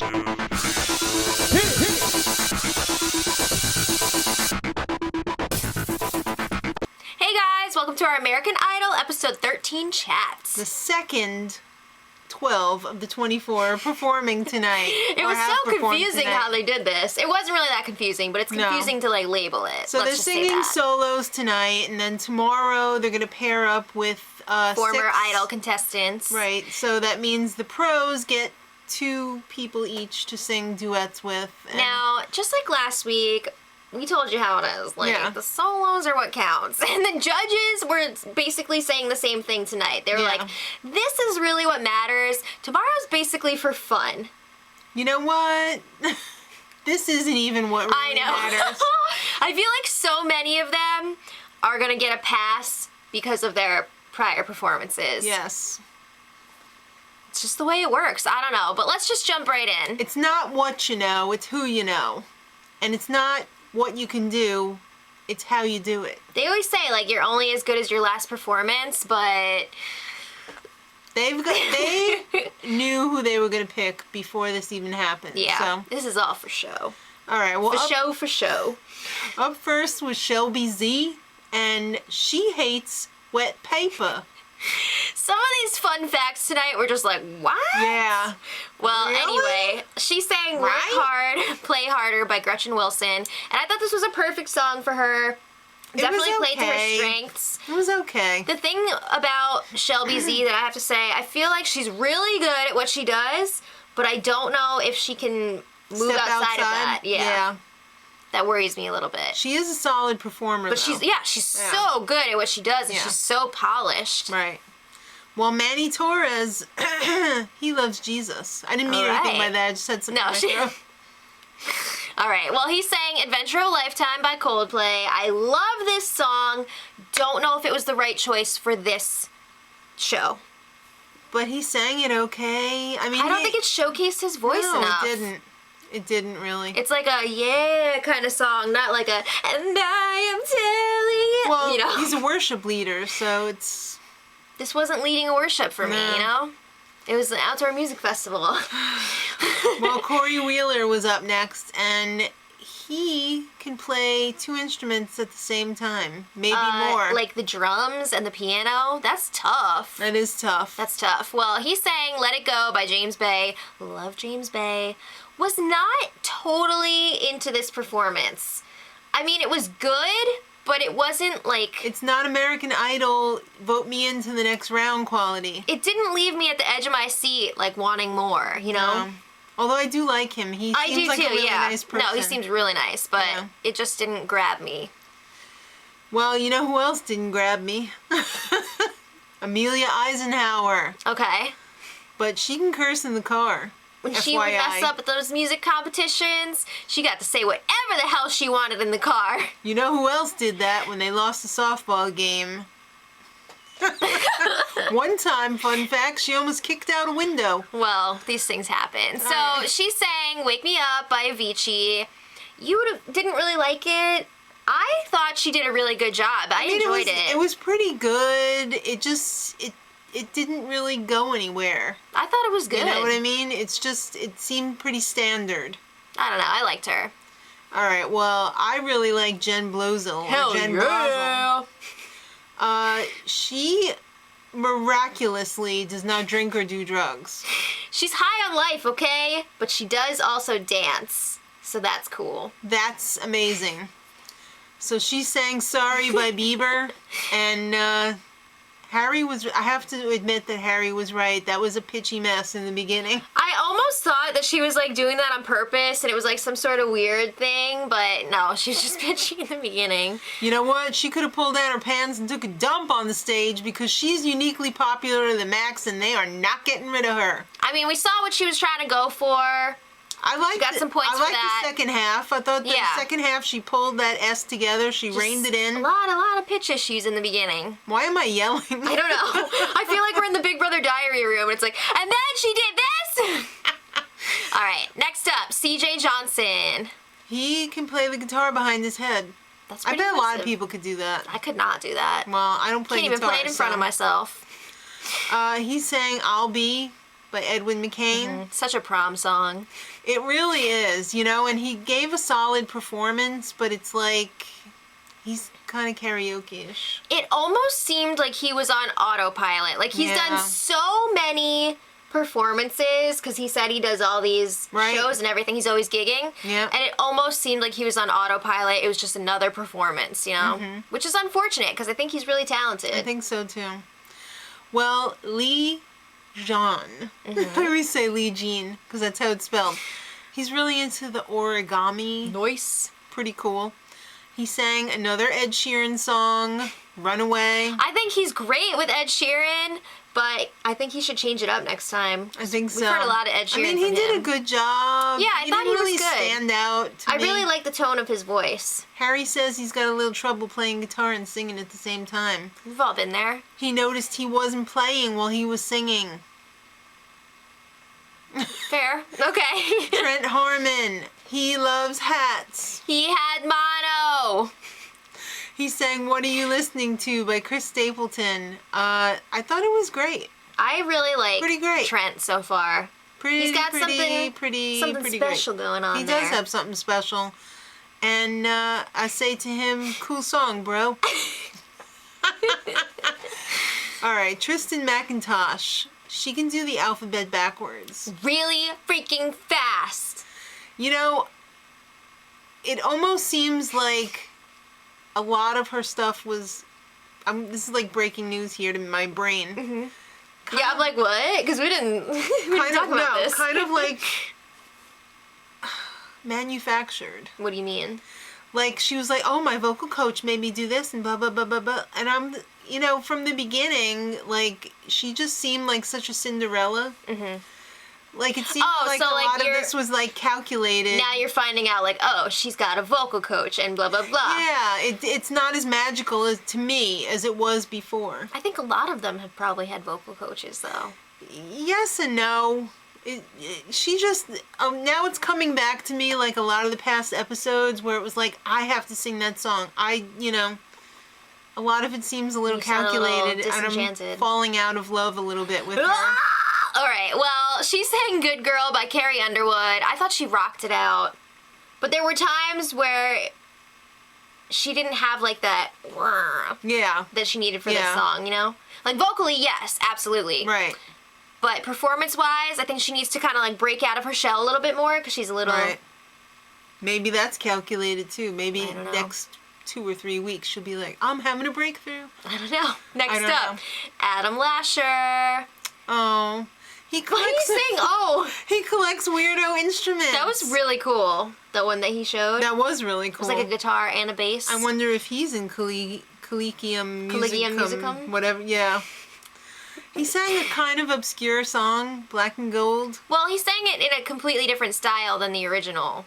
Hey guys, welcome to our American Idol episode 13 chats. The second 12 of the 24 performing tonight. It was so confusing how they did this. It wasn't really that confusing, but it's confusing to like label it. So they're singing solos tonight, and then tomorrow they're going to pair up with former Idol contestants. Right, so that means the pros get 2 people each to sing duets with. Now, just like last week, we told you how it is. Like, the solos are what counts. And the judges were basically saying the same thing tonight. They were like, this is really what matters. Tomorrow's basically for fun. You know what? This isn't even what really matters. I feel like so many of them are going to get a pass because of their prior performances. Yes. It's just the way it works. I don't know. But let's just jump right in. It's not what you know, it's who you know. And it's not what you can do, it's how you do it. They always say, like, you're only as good as your last performance, but they knew who they were going to pick before this even happened. Yeah, so. This is all for show. All right, well, for show. Up first was Shelby Z, and she hates wet paper. Some of these fun facts tonight were just like, what? Yeah. Well, really? anyway, she sang Work Hard, Play Harder by Gretchen Wilson, and I thought this was a perfect song for her. Definitely played to her strengths. It was okay. The thing about Shelby Z that I have to say, I feel like she's really good at what she does, but I don't know if she can move outside of that. Yeah. That worries me a little bit. She is a solid performer, but though. she's so good at what she does, and she's so polished. Right. Well, Manny Torres, he loves Jesus. I didn't mean anything by that. I just said something. No, all right. Well, he sang Adventure of a Lifetime by Coldplay. I love this song. Don't know if it was the right choice for this show. But he sang it okay. I mean, I don't think it showcased his voice enough. No, it didn't. It didn't really. It's like a kind of song, not like a and I am telling you. Well, you know? He's a worship leader, so it's. This wasn't leading a worship for me, you know? It was an outdoor music festival. Well, Cory Wheeler was up next, and he can play 2 instruments at the same time, maybe more. Like the drums and the piano. That's tough. That is tough. That's tough. Well, he sang Let It Go by James Bay. Love James Bay. Was not totally into this performance. I mean, it was good, but it wasn't like... It's not American Idol, vote me into the next round quality. It didn't leave me at the edge of my seat, like, wanting more, you know? Although I do like him. He seems like a really nice person. No, he seems really nice, but it just didn't grab me. Well, you know who else didn't grab me? Amelia Eisenhower. Okay. But she can curse in the car. When she would mess up at those music competitions, she got to say whatever the hell she wanted in the car. You know who else did that when they lost the softball game? One time, fun fact, she almost kicked out a window. Well, these things happen. So she sang Wake Me Up by Avicii. You didn't really like it. I thought she did a really good job. I enjoyed it. It was pretty good. It didn't really go anywhere. I thought it was good. You know what I mean? It's just, it seemed pretty standard. I don't know. I liked her. All right. Well, I really like Jen Blosel. Hell yeah. She miraculously does not drink or do drugs. She's high on life, okay? But she does also dance. So that's cool. That's amazing. So she sang Sorry by Bieber, and Harry was, I have to admit that Harry was right. That was a pitchy mess in the beginning. I almost thought that she was like doing that on purpose and it was like some sort of weird thing, but no, she was just pitchy in the beginning. You know what? She could have pulled down her pants and took a dump on the stage because she's uniquely popular to the max and they are not getting rid of her. I mean, we saw what she was trying to go for. She got some points for that. I liked the second half. I thought the second half she pulled that S together. She reined it in. A lot of pitch issues in the beginning. Why am I yelling? I don't know. I feel like we're in the Big Brother diary room and it's like, and then she did this! All right, next up, CJ Johnson. He can play the guitar behind his head. That's I pretty bet impressive. A lot of people could do that. I could not do that. Well, I don't play guitar. Can't even play it in front of myself. He sang I'll Be by Edwin McCain. Mm-hmm. Such a prom song. It really is, you know, and he gave a solid performance, but it's like he's kind of karaoke-ish. It almost seemed like he was on autopilot. Like, he's done so many performances, because he said he does all these shows and everything. He's always gigging. Yeah. And it almost seemed like he was on autopilot. It was just another performance, you know? Which is unfortunate, because I think he's really talented. I think so, too. Well, Lee Jean. I always say Lee Jean, because that's how it's spelled. He's really into the origami. Nice. Pretty cool. He sang another Ed Sheeran song, Runaway. I think he's great with Ed Sheeran, but I think he should change it up next time. I think so. We've heard a lot of Ed Sheeran. I mean, he did a good job. Yeah, I thought he was really good. Stand out to I me. really like the tone of his voice. Harry says he's got a little trouble playing guitar and singing at the same time. We've all been there. He noticed he wasn't playing while he was singing. Fair. Okay. Trent Harmon. He loves hats. He had mono. He sang "What Are You Listening To" by Chris Stapleton. I thought it was great. I really like Pretty great. Trent so far. He's got something special going on. He does have something special. And I say to him, cool song, bro. All right, Tristan McIntosh. She can do the alphabet backwards. Really freaking fast. You know, it almost seems like a lot of her stuff was... this is like breaking news here to my brain. Yeah, I'm like, what? Because we didn't talk about this. Kind of like manufactured. What do you mean? Like, she was like, oh, my vocal coach made me do this and blah, blah, blah, blah, blah. And I'm, you know, from the beginning, like, she just seemed like such a Cinderella. Like, it seemed like so a like lot of this was, like, calculated. Now you're finding out, like, oh, she's got a vocal coach and blah, blah, blah. Yeah, it's not as magical as, to me as it was before. I think a lot of them have probably had vocal coaches, though. Yes and no. She just... now it's coming back to me, like, a lot of the past episodes where it was like, I have to sing that song. You know... A lot of it seems a little calculated, and I'm falling out of love a little bit with her. All right, well, she sang Good Girl by Carrie Underwood. I thought she rocked it out. But there were times where she didn't have, like, that that she needed for this song, you know? Like, vocally, yes, absolutely. Right. But performance-wise, I think she needs to kind of, like, break out of her shell a little bit more, because she's a little... Right. Maybe that's calculated, too. Maybe I don't know. Next 2 or 3 weeks she'll be like, I'm having a breakthrough. I don't know. Next up, Adam Lasher. Oh. He collects... Why are you saying, oh? He collects weirdo instruments. That was really cool, the one that he showed. That was really cool. It was like a guitar and a bass. I wonder if he's in Collegium Musicum. Whatever, yeah. He sang a kind of obscure song, Black and Gold. Well, he sang it in a completely different style than the original.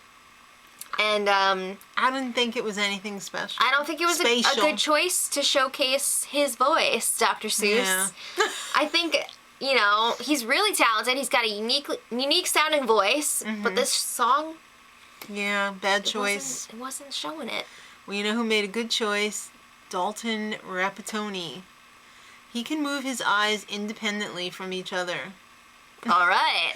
And, I didn't think it was anything special. I don't think it was a good choice to showcase his voice, Dr. Seuss. Yeah. I think, you know, he's really talented. He's got a unique sounding voice. But this song... Yeah, bad choice. It wasn't showing it. Well, you know who made a good choice? Dalton Rapattoni. He can move his eyes independently from each other. All right.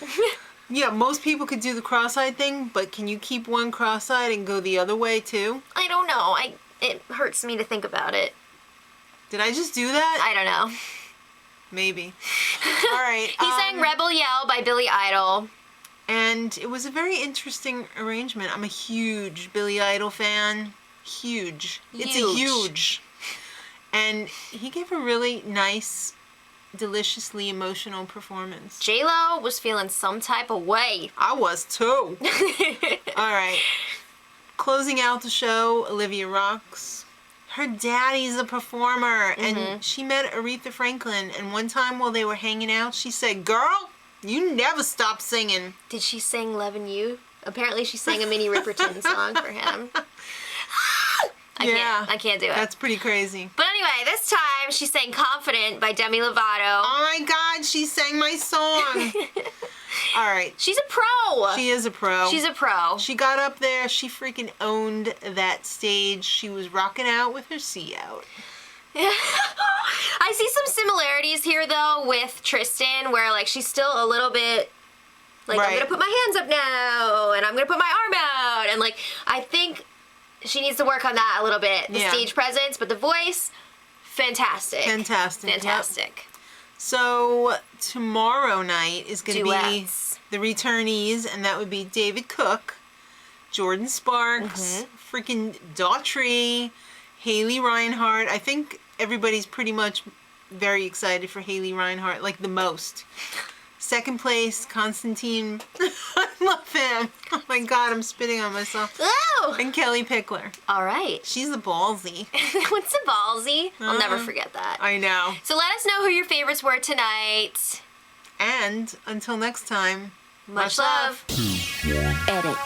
Yeah, most people could do the cross-eyed thing, but can you keep one cross-eyed and go the other way, too? I don't know. It hurts me to think about it. Did I just do that? I don't know. Maybe. All right. He sang Rebel Yell by Billy Idol. And it was a very interesting arrangement. I'm a huge Billy Idol fan. Huge. It's a huge. And he gave a really nice, deliciously emotional performance. J-Lo was feeling some type of way. I was too. All right. Closing out the show, Olivia rocks. Her daddy's a performer, and she met Aretha Franklin, and one time while they were hanging out, she said, "Girl, you never stop singing." Did she sing Lovin' You? Apparently she sang a Minnie Riperton song for him. I can't do it. That's pretty crazy. But anyway, this time she sang Confident by Demi Lovato. Oh my God, she sang my song. All right. She's a pro. She is a pro. She's a pro. She got up there. She freaking owned that stage. She was rocking out with her C out. I see some similarities here, though, with Tristan, where, like, she's still a little bit, like, I'm gonna put my hands up now, and I'm gonna put my arm out, and, like, I think she needs to work on that a little bit. The stage presence, but the voice, fantastic. Fantastic. Yep. So, tomorrow night is gonna be the returnees, and that would be David Cook, Jordan Sparks, freaking Daughtry, Haley Reinhart. I think everybody's pretty much very excited for Haley Reinhart, like the most. Second place, Constantine. I love him. Oh my God, I'm spitting on myself. Oh! And Kelly Pickler. All right. She's the ballsy. What's the ballsy? I'll never forget that. I know. So let us know who your favorites were tonight. And until next time, much love. Edit.